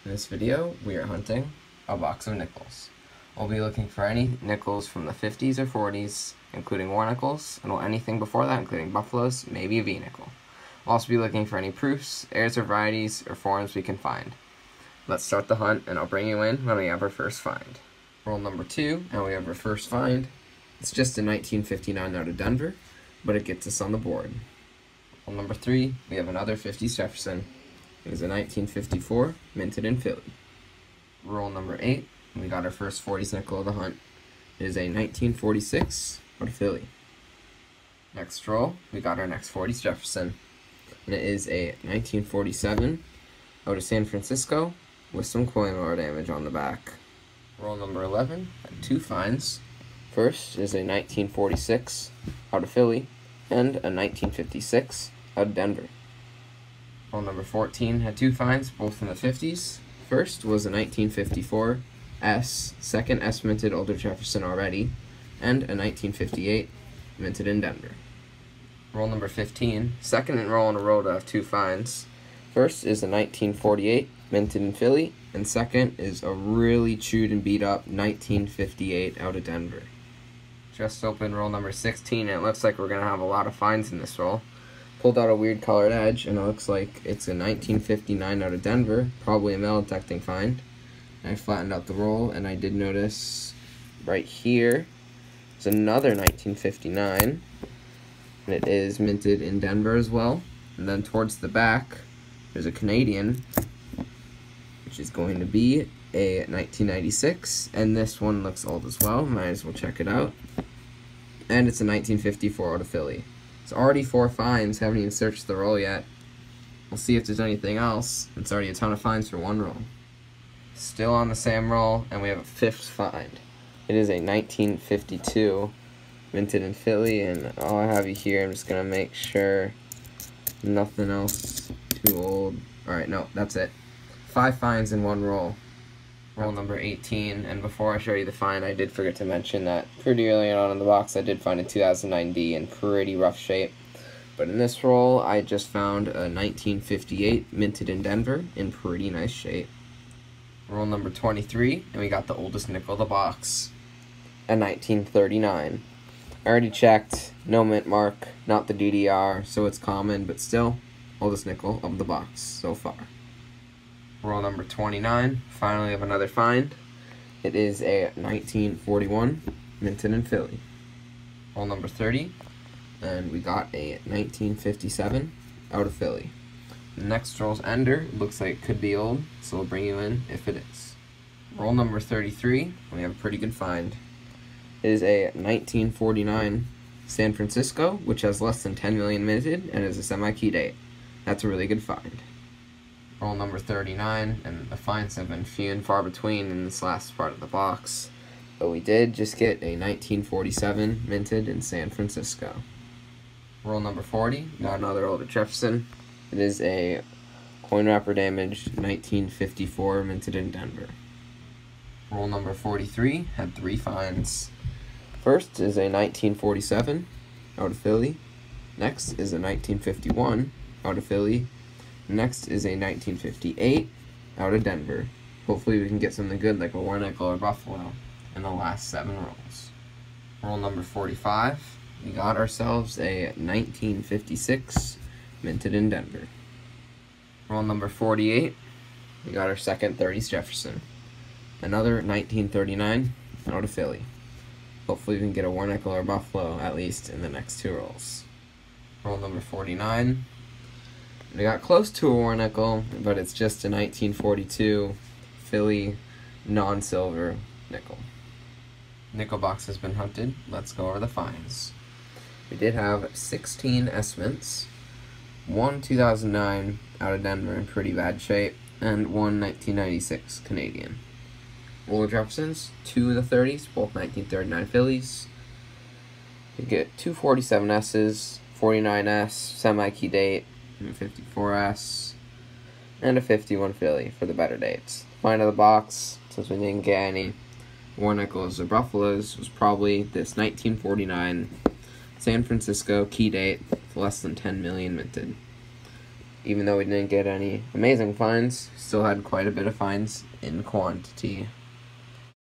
In this video, we are hunting a box of nickels. We'll be looking for any nickels from the 50s or 40s, including war nickels, and anything before that, including buffaloes, maybe a V-nickel. We'll also be looking for any proofs, heirs or varieties, or forms we can find. Let's start the hunt, and I'll bring you in when we have our first find. Roll number 2, and we have our first find. It's just a 1959 out of Denver, but it gets us on the board. Roll number 3, we have another 50s Jefferson. It is a 1954, minted in Philly. Roll number 8, we got our first 40s nickel of the hunt. It is a 1946 out of Philly. Next roll, we got our next 40s Jefferson, and it is a 1947 out of San Francisco with some coin roller damage on the back. Roll number 11 had 2 finds. First is a 1946 out of Philly and a 1956 out of Denver. Roll number 14 had 2 finds, both in the 50s. First was a 1954 S, second S minted older Jefferson already, and a 1958 minted in Denver. Roll number 15, second in row in a row to have 2 finds. First is a 1948 minted in Philly, and second is a really chewed and beat up 1958 out of Denver. Just opened roll number 16, and it looks like we're going to have a lot of finds in this roll. Pulled out a weird colored edge, and it looks like it's a 1959 out of Denver, probably a metal detecting find. I flattened out the roll, and I did notice right here is another 1959, and it is minted in Denver as well. And then towards the back, there's a Canadian, which is going to be a 1996, and this one looks old as well. Might as well check it out. And it's a 1954 out of Philly. It's already 4 finds, haven't even searched the roll yet. We'll see if there's anything else. It's already a ton of finds for one roll. Still on the same roll, and we have a 5th find. It is a 1952 minted in Philly, and all I have you here, I'm just going to make sure nothing else too old. Alright, no, that's it. 5 finds in one roll. Roll number 18, and before I show you the find, I did forget to mention that pretty early on in the box I did find a 2009 D in pretty rough shape. But in this roll, I just found a 1958 minted in Denver in pretty nice shape. Roll number 23, and we got the oldest nickel of the box, a 1939. I already checked, no mint mark, not the DDR, so it's common, but still, oldest nickel of the box so far. Roll number 29, finally have another find. It is a 1941 minted in Philly. Roll number 30, and we got a 1957 out of Philly. The next roll's ender, looks like it could be old, so we'll bring you in if it is. Roll number 33, we have a pretty good find. It is a 1949 San Francisco, which has less than 10 million minted and is a semi-key date. That's a really good find. Roll number 39, and the finds have been few and far between in this last part of the box, but we did just get a 1947 minted in San Francisco. Roll number 40, got another older Jefferson. It is a coin wrapper damaged 1954 minted in Denver. Roll number 43 had 3 finds. First is a 1947 out of Philly. Next is a 1951 out of Philly. Next is a 1958 out of Denver. Hopefully we can get something good like a war nickel or buffalo in the last 7 rolls. Roll number 45, we got ourselves a 1956 minted in Denver. Roll number 48, we got our second 30s Jefferson. Another 1939 out of Philly. Hopefully we can get a war nickel or buffalo at least in the next 2 rolls. Roll number 49. We got close to a war nickel, but it's just a 1942 Philly non-silver nickel. Nickel box has been hunted. Let's go over the finds. We did have 16 S mints, 1 2009 out of Denver in pretty bad shape, and 1 1996 Canadian. Older Jeffersons, 2 of the 30s, both 1939 Phillies. You get 2 47S's, 49S, semi-key date, 54S, and a 51 Philly for the better dates. Find of the box, since we didn't get any war nickels or buffaloes, was probably this 1949 San Francisco key date with less than 10 million minted. even though we didn't get any amazing finds, still had quite a bit of finds in quantity.